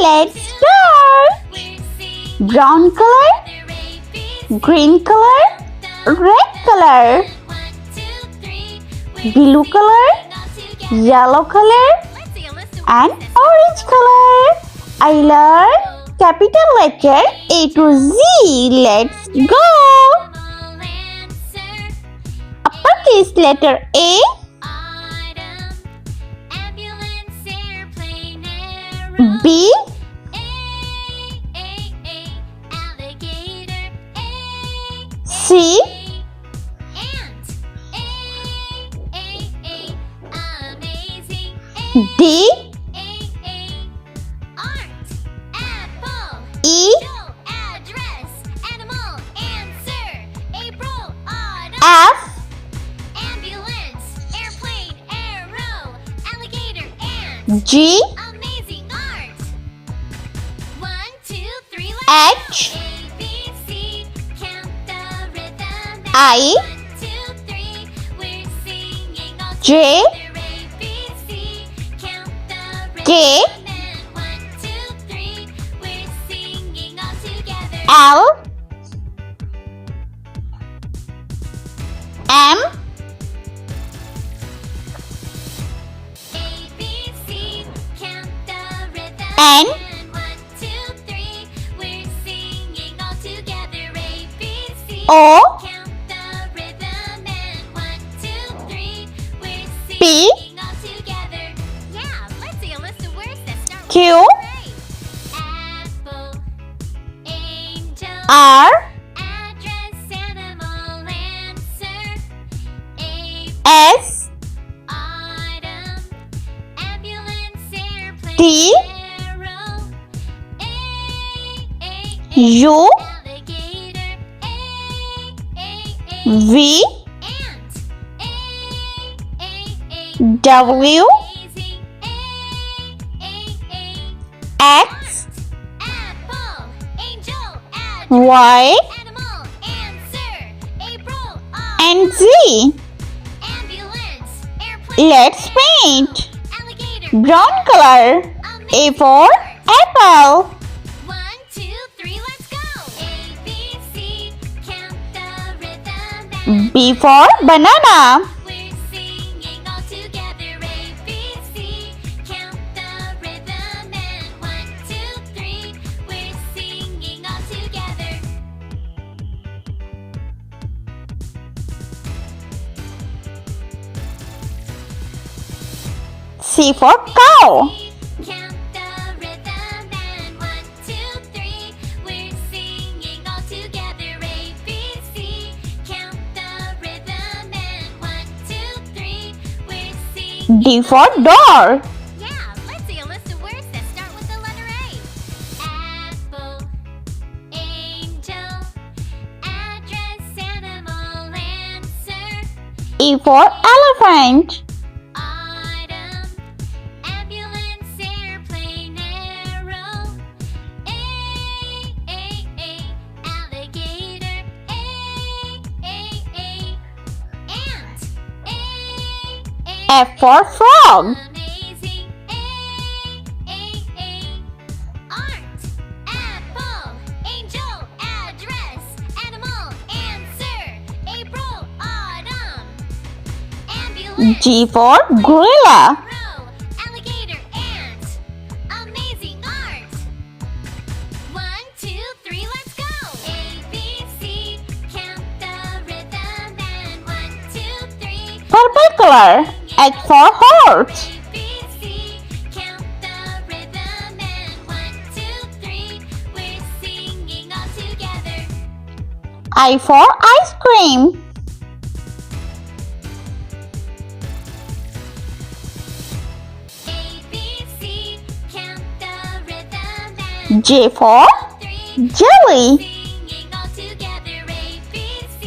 let's start. Brown color, green color, red color, blue color, yellow color, and orange color. I learned capital letter A to Z. Let's go. Uppercase letter A, B, C, D, E, F, G, H, I, J, K, L, M, N, O, P, Q, R, S, T, U, V, W, X, Y, and Z. Let's paint. Brown color. A for apple. B for banana. C for cow. D for door. Yeah, let's see a list of words that start with the letter A. Apple, angel, address, animal, answer. E for elephant. Autumn, ambulance, airplane, arrow. Alligator. Ant. F for frog. Amazing. Art. Apple. Angel. Address. Animal. Answer. April. Autumn. Ambulance. G for gorilla. Crow. Alligator. Ant. Amazing art. 1, 2, 3, let's go. A, B, C. Count the rhythm and 1, 2, 3. Purple color. H for horse. A, B, C, count the rhythm and 1, 2, 3, we're singing all together. I for ice cream. A, B, C, count the rhythm and J for 3, jelly. singing all together. A, B, C,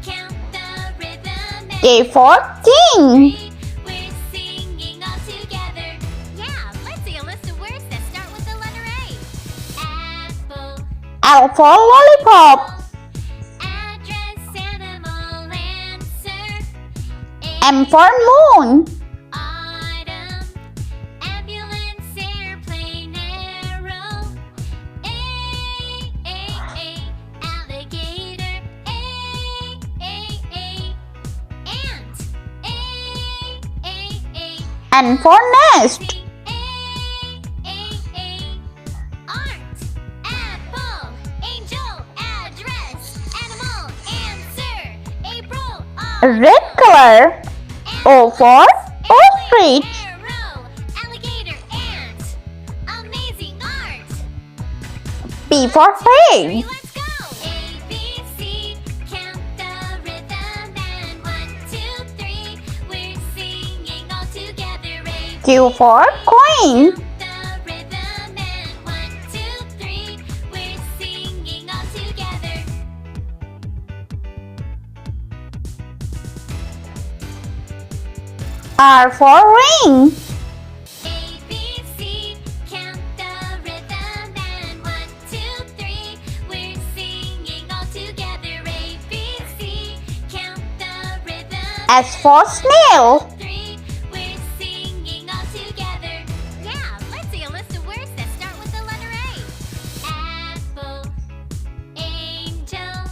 count the rhythm and K for king. 3, we're singing all together. Yeah, let's see a list of words that start with the letter A. Apple, L for lollipop. address, animal, answer. M for moon. Autumn, ambulance, airplane, arrow. N for nest. Art, apple, angel, address, animal, answer, April, Red color. O for ostrich. arrow, alligator, ant, amazing art. P for pig. Let's go. A, B, C, count the rhythm and 1, 2, 3. We're singing all together. A, Q for queen. the rhythm and 1, 2, 3. We're singing all together. R for ring. A, B, C, count the rhythm and 1, 2, 3. We're singing all together. A, B, C, count the rhythm. S for snail. 3. We're singing all together. Yeah, let's see a list of words that start with the letter A. Apple, angel,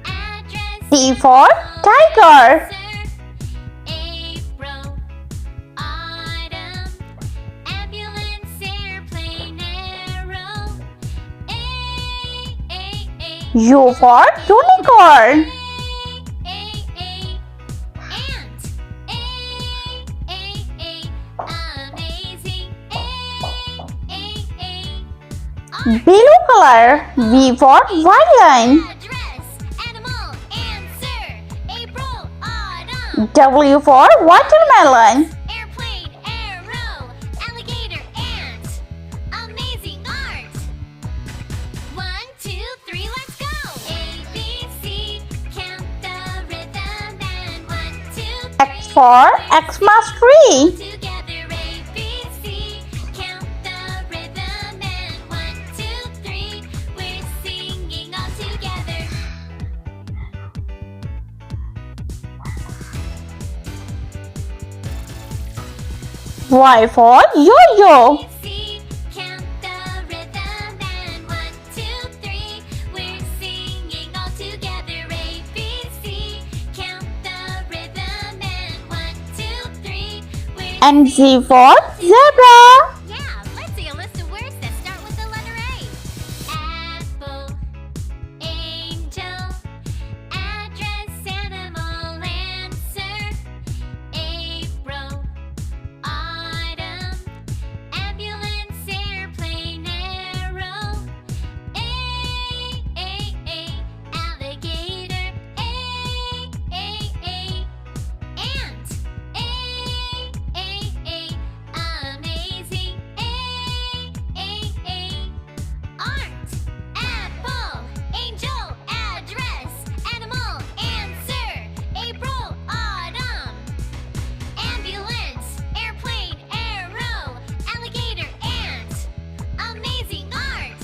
address. T for tiger. April, autumn, ambulance, airplane, arrow. A, U for unicorn. ant. Amazing. Blue color. V for violin. Address, animal, answer, April, autumn. W for watermelon. Airplane, arrow, alligator, ant, amazing art. 1, 2, 3, let's go. A, B, C, count the rhythm and 1, 2, 3. X for Xmas tree. Together, A, B, C, count the rhythm and 1, 2, 3. We're singing all together. Y for yo-yo. C, count the rhythm and 1, 2, 3. We're singing all together. A, B, C, count the rhythm and 1, 2, 3. We're And Z for zebra. yeah, let's see a list of words that start with the letter A. Apple, angel, address, animal, answer, April, autumn, ambulance, airplane, arrow. A, alligator. Ant. Amazing. Art, apple, angel, address, animal, answer, April, autumn, ambulance, airplane, arrow, alligator, ant, amazing art.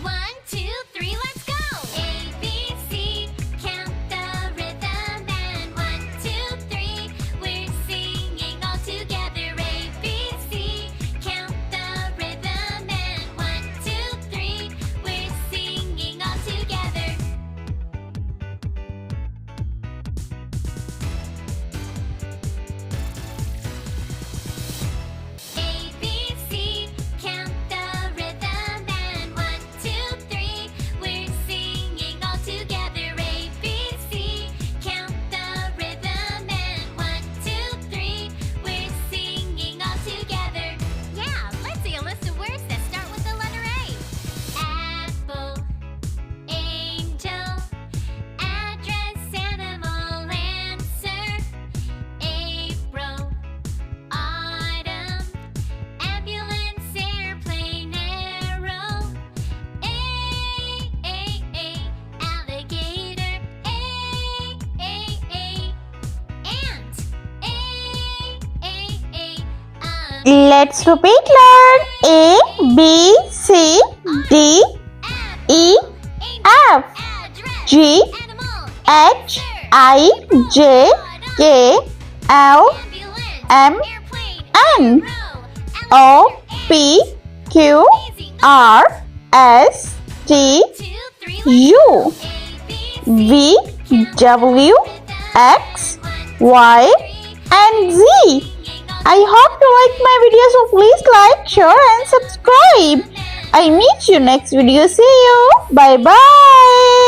1, 2, 3, let's go. A, B, C, count the rhythm and 1, 2, 3. We're singing all together. A, B, C, count the rhythm and 1, 2, 3. We're singing all together. A, B, C, count the rhythm and 1, 2, 3. We're singing all together. A, B, C, count the rhythm and 1, 2, 3. We're singing all together. Yeah, let's see a list of words that start with the letter A. Apple, angel, address, animal, answer, April, autumn, ambulance, airplane, arrow. A, alligator. Ant. Let's repeat learn. A, B, C, D, E, F, G, H, I, J, K, L, M, N, O, P, Q, R, S, T, U, V, W, X, Y, and Z. I hope you like my video, so please like, share and subscribe. I meet you next video. See you. Bye bye.